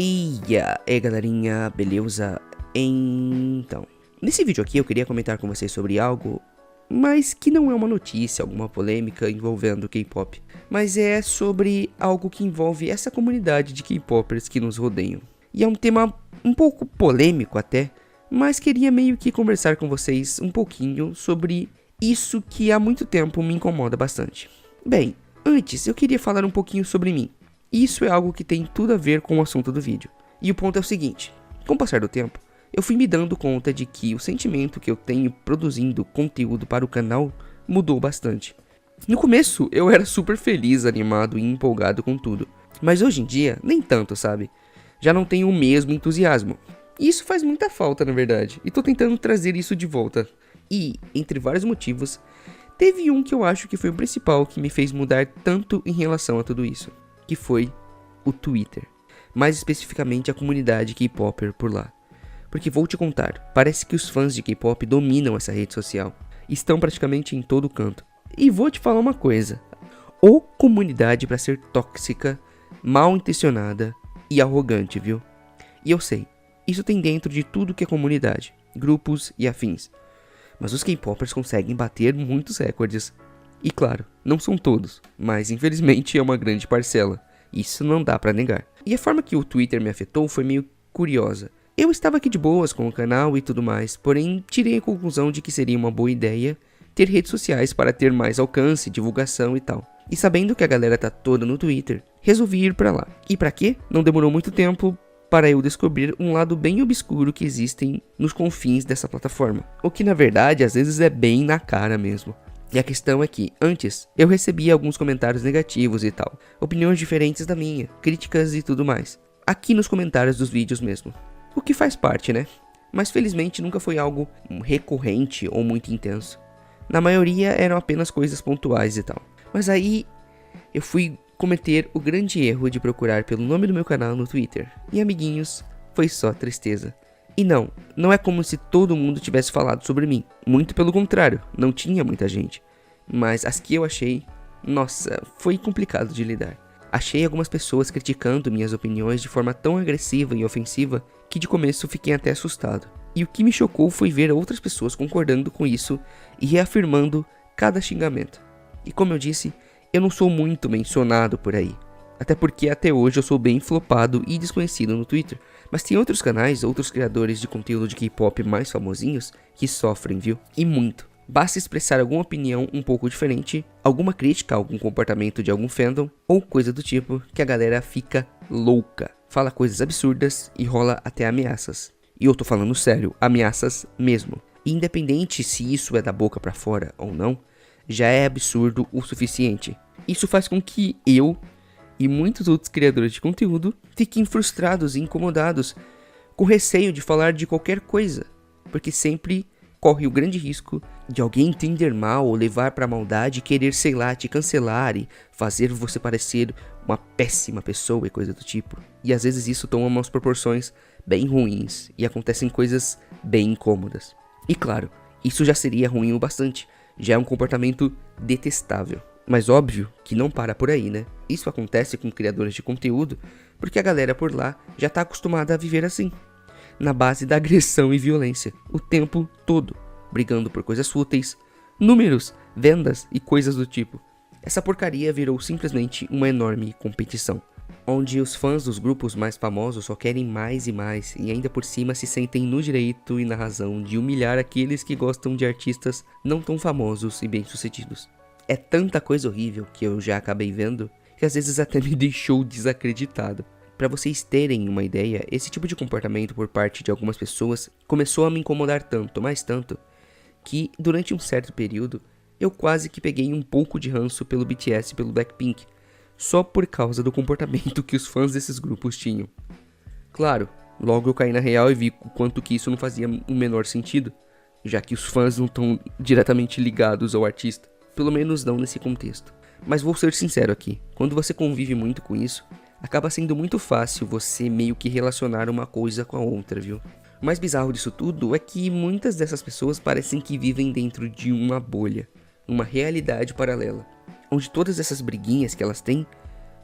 E aí galerinha, beleza? Então, nesse vídeo aqui eu queria comentar com vocês sobre algo, mas que não é uma notícia, alguma polêmica envolvendo K-pop, mas é sobre algo que envolve essa comunidade de K-popers que nos rodeiam. E é um tema um pouco polêmico até, mas queria meio que conversar com vocês um pouquinho sobre isso que há muito tempo me incomoda bastante. Bem, antes eu queria falar um pouquinho sobre mim. Isso é algo que tem tudo a ver com o assunto do vídeo. E o ponto é o seguinte, com o passar do tempo, eu fui me dando conta de que o sentimento que eu tenho produzindo conteúdo para o canal mudou bastante. No começo eu era super feliz, animado e empolgado com tudo, mas hoje em dia nem tanto, sabe? Já não tenho o mesmo entusiasmo. E isso faz muita falta, na verdade, e tô tentando trazer isso de volta. E, entre vários motivos, teve um que eu acho que foi o principal que me fez mudar tanto em relação a tudo isso, que foi o Twitter, mais especificamente a comunidade K-popper por lá. Porque vou te contar, parece que os fãs de K-pop dominam essa rede social, estão praticamente em todo canto. E vou te falar uma coisa, ou comunidade pra ser tóxica, mal intencionada e arrogante, viu? E eu sei, isso tem dentro de tudo que é comunidade, grupos e afins. Mas os K-popers conseguem bater muitos recordes. E claro, não são todos, mas infelizmente é uma grande parcela. Isso não dá pra negar. E a forma que o Twitter me afetou foi meio curiosa. Eu estava aqui de boas com o canal e tudo mais, porém tirei a conclusão de que seria uma boa ideia ter redes sociais para ter mais alcance, divulgação e tal. E sabendo que a galera tá toda no Twitter, resolvi ir pra lá. E pra quê? Não demorou muito tempo para eu descobrir um lado bem obscuro que existem nos confins dessa plataforma. O que na verdade às vezes é bem na cara mesmo. E a questão é que, antes, eu recebia alguns comentários negativos e tal, opiniões diferentes da minha, críticas e tudo mais, aqui nos comentários dos vídeos mesmo. O que faz parte, né? Mas felizmente nunca foi algo recorrente ou muito intenso. Na maioria eram apenas coisas pontuais e tal. Mas aí eu fui cometer o grande erro de procurar pelo nome do meu canal no Twitter. E amiguinhos, foi só tristeza. E não é como se todo mundo tivesse falado sobre mim. Muito pelo contrário, não tinha muita gente. Mas as que eu achei, nossa, foi complicado de lidar. Achei algumas pessoas criticando minhas opiniões de forma tão agressiva e ofensiva que de começo fiquei até assustado. E o que me chocou foi ver outras pessoas concordando com isso e reafirmando cada xingamento. E como eu disse, eu não sou muito mencionado por aí. Até porque até hoje eu sou bem flopado e desconhecido no Twitter. Mas tem outros canais, outros criadores de conteúdo de K-pop mais famosinhos que sofrem, viu? E muito. Basta expressar alguma opinião um pouco diferente, alguma crítica a algum comportamento de algum fandom, ou coisa do tipo, que a galera fica louca. Fala coisas absurdas e rola até ameaças. E eu tô falando sério, ameaças mesmo. E independente se isso é da boca pra fora ou não, já é absurdo o suficiente. Isso faz com que eu e muitos outros criadores de conteúdo fiquem frustrados e incomodados, com receio de falar de qualquer coisa, porque sempre corre o grande risco de alguém entender mal ou levar pra maldade e querer, sei lá, te cancelar e fazer você parecer uma péssima pessoa e coisa do tipo. E às vezes isso toma umas proporções bem ruins e acontecem coisas bem incômodas. E claro, isso já seria ruim o bastante, já é um comportamento detestável. Mas óbvio que não para por aí, né? Isso acontece com criadores de conteúdo porque a galera por lá já tá acostumada a viver assim, na base da agressão e violência, o tempo todo, brigando por coisas fúteis, números, vendas e coisas do tipo. Essa porcaria virou simplesmente uma enorme competição, onde os fãs dos grupos mais famosos só querem mais e mais e ainda por cima se sentem no direito e na razão de humilhar aqueles que gostam de artistas não tão famosos e bem-sucedidos. É tanta coisa horrível que eu já acabei vendo que às vezes até me deixou desacreditado. Para vocês terem uma ideia, esse tipo de comportamento por parte de algumas pessoas começou a me incomodar tanto, mais tanto, que durante um certo período eu quase que peguei um pouco de ranço pelo BTS e pelo Blackpink, só por causa do comportamento que os fãs desses grupos tinham. Claro, logo eu caí na real e vi o quanto que isso não fazia o menor sentido, já que os fãs não estão diretamente ligados ao artista. Pelo menos não nesse contexto. Mas vou ser sincero aqui, quando você convive muito com isso, acaba sendo muito fácil você meio que relacionar uma coisa com a outra, viu? O mais bizarro disso tudo é que muitas dessas pessoas parecem que vivem dentro de uma bolha, uma realidade paralela, onde todas essas briguinhas que elas têm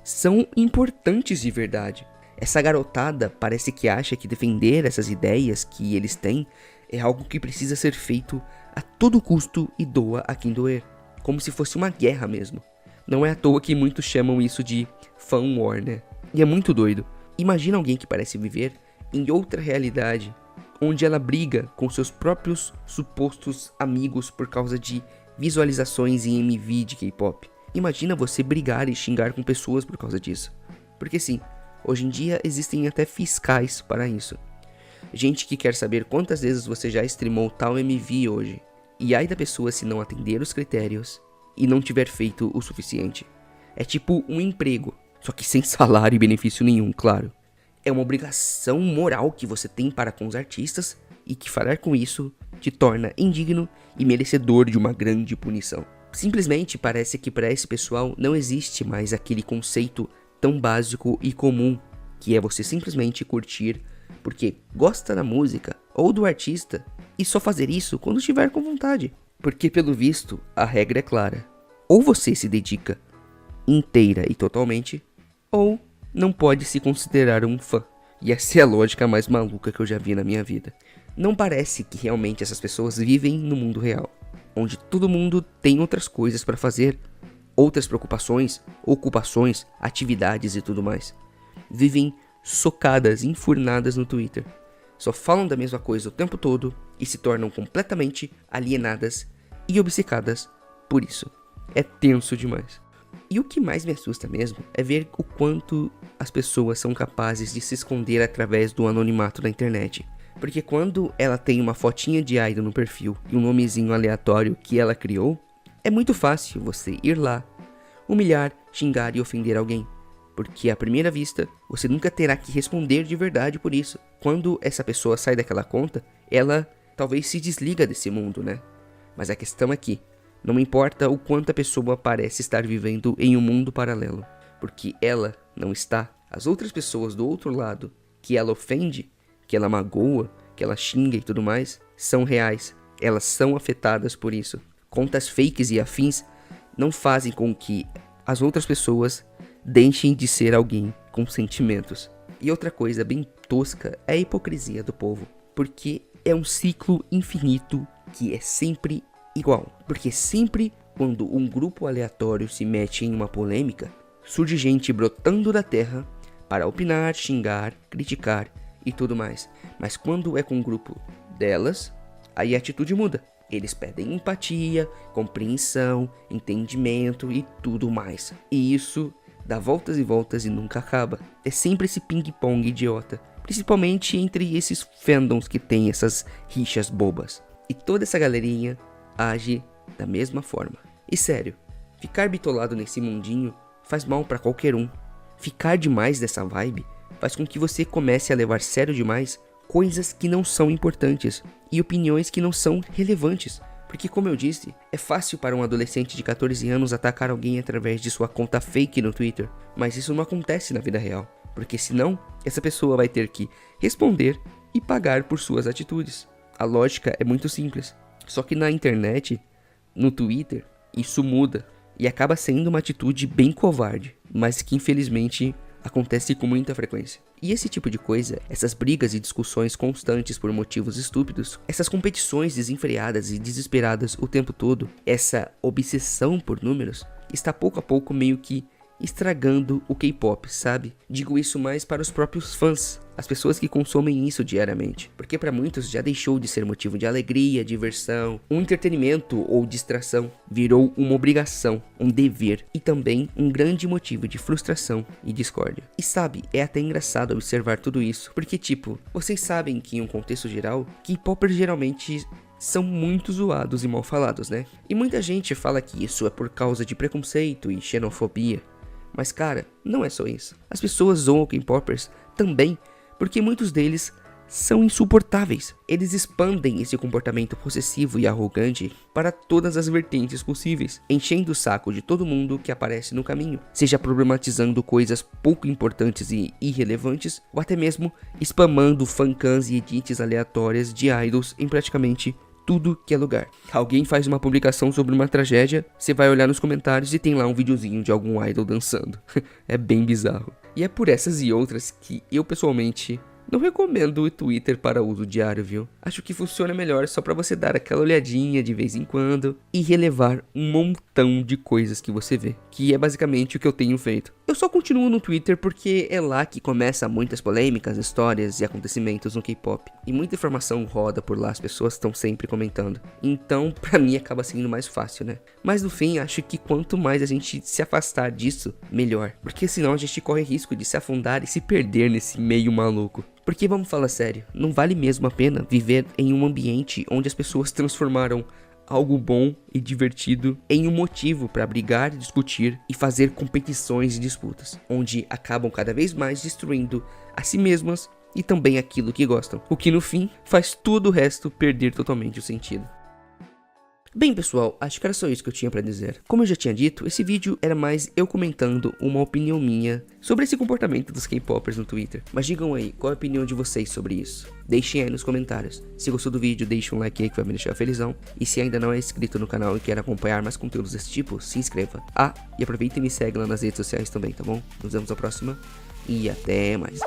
são importantes de verdade. Essa garotada parece que acha que defender essas ideias que eles têm é algo que precisa ser feito a todo custo e doa a quem doer, como se fosse uma guerra mesmo. Não é à toa que muitos chamam isso de fan war, né? E é muito doido. Imagina alguém que parece viver em outra realidade, onde ela briga com seus próprios supostos amigos por causa de visualizações em MV de K-pop. Imagina você brigar e xingar com pessoas por causa disso. Porque sim, hoje em dia existem até fiscais para isso. Gente que quer saber quantas vezes você já streamou tal MV hoje. E ai da pessoa se não atender os critérios e não tiver feito o suficiente. É tipo um emprego, só que sem salário e benefício nenhum, claro. É uma obrigação moral que você tem para com os artistas e que falar com isso te torna indigno e merecedor de uma grande punição. Simplesmente parece que para esse pessoal não existe mais aquele conceito tão básico e comum, que é você simplesmente curtir porque gosta da música ou do artista e só fazer isso quando estiver com vontade. Porque pelo visto, a regra é clara. Ou você se dedica inteira e totalmente, ou não pode se considerar um fã. E essa é a lógica mais maluca que eu já vi na minha vida. Não parece que realmente essas pessoas vivem no mundo real, onde todo mundo tem outras coisas para fazer, outras preocupações, ocupações, atividades e tudo mais. Vivem socadas, enfurnadas no Twitter. Só falam da mesma coisa o tempo todo e se tornam completamente alienadas e obcecadas por isso. É tenso demais. E o que mais me assusta mesmo é ver o quanto as pessoas são capazes de se esconder através do anonimato da internet. Porque quando ela tem uma fotinha de idol no perfil e um nomezinho aleatório que ela criou, é muito fácil você ir lá, humilhar, xingar e ofender alguém. Porque à primeira vista, você nunca terá que responder de verdade por isso. Quando essa pessoa sai daquela conta, ela talvez se desliga desse mundo, né? Mas a questão é que não importa o quanto a pessoa parece estar vivendo em um mundo paralelo, porque ela não está. As outras pessoas do outro lado, que ela ofende, que ela magoa, que ela xinga e tudo mais, são reais. Elas são afetadas por isso. Contas fakes e afins não fazem com que as outras pessoas deixem de ser alguém com sentimentos. E outra coisa bem tosca é a hipocrisia do povo, porque é um ciclo infinito que é sempre igual. Porque sempre quando um grupo aleatório se mete em uma polêmica, surge gente brotando da terra para opinar, xingar, criticar e tudo mais. Mas quando é com um grupo delas, aí a atitude muda. Eles pedem empatia, compreensão, entendimento e tudo mais. E isso dá voltas e voltas e nunca acaba. É sempre esse ping-pong idiota. Principalmente entre esses fandoms que tem essas rixas bobas. E toda essa galerinha age da mesma forma. E sério, ficar bitolado nesse mundinho faz mal pra qualquer um. Ficar demais dessa vibe faz com que você comece a levar sério demais coisas que não são importantes e opiniões que não são relevantes. Porque, como eu disse, é fácil para um adolescente de 14 anos atacar alguém através de sua conta fake no Twitter, mas isso não acontece na vida real, porque senão essa pessoa vai ter que responder e pagar por suas atitudes. A lógica é muito simples, só que na internet, no Twitter, isso muda e acaba sendo uma atitude bem covarde, mas que infelizmente acontece com muita frequência. E esse tipo de coisa, essas brigas e discussões constantes por motivos estúpidos, essas competições desenfreadas e desesperadas o tempo todo, essa obsessão por números, está pouco a pouco meio que estragando o K-pop, sabe? Digo isso mais para os próprios fãs, as pessoas que consomem isso diariamente, porque para muitos já deixou de ser motivo de alegria, diversão, um entretenimento ou distração, virou uma obrigação, um dever e também um grande motivo de frustração e discórdia. E sabe, é até engraçado observar tudo isso, porque tipo, vocês sabem que em um contexto geral, K-popers geralmente são muito zoados e mal falados, né? E muita gente fala que isso é por causa de preconceito e xenofobia. Mas cara, não é só isso. As pessoas zoam K-popers também porque muitos deles são insuportáveis. Eles expandem esse comportamento possessivo e arrogante para todas as vertentes possíveis, enchendo o saco de todo mundo que aparece no caminho, seja problematizando coisas pouco importantes e irrelevantes, ou até mesmo spamando fancams e edits aleatórias de idols em praticamente tudo que é lugar. Alguém faz uma publicação sobre uma tragédia, você vai olhar nos comentários e tem lá um videozinho de algum idol dançando. É bem bizarro. E é por essas e outras que eu pessoalmente não recomendo o Twitter para uso diário, viu? Acho que funciona melhor só pra você dar aquela olhadinha de vez em quando e relevar um montão de coisas que você vê, que é basicamente o que eu tenho feito. Eu só continuo no Twitter porque é lá que começa muitas polêmicas, histórias e acontecimentos no K-pop. E muita informação roda por lá, as pessoas estão sempre comentando. Então, pra mim acaba sendo mais fácil, né? Mas no fim, acho que quanto mais a gente se afastar disso, melhor. Porque senão a gente corre risco de se afundar e se perder nesse meio maluco. Porque vamos falar sério, não vale mesmo a pena viver em um ambiente onde as pessoas transformaram algo bom e divertido em um motivo para brigar, discutir e fazer competições e disputas, onde acabam cada vez mais destruindo a si mesmas e também aquilo que gostam, o que no fim faz todo o resto perder totalmente o sentido. Bem pessoal, acho que era só isso que eu tinha pra dizer. Como eu já tinha dito, esse vídeo era mais eu comentando uma opinião minha sobre esse comportamento dos K-popers no Twitter. Mas digam aí, qual é a opinião de vocês sobre isso? Deixem aí nos comentários. Se gostou do vídeo, deixe um like aí que vai me deixar felizão. E se ainda não é inscrito no canal e quer acompanhar mais conteúdos desse tipo, se inscreva. Ah, e aproveita e me segue lá nas redes sociais também, tá bom? Nos vemos na próxima e até mais.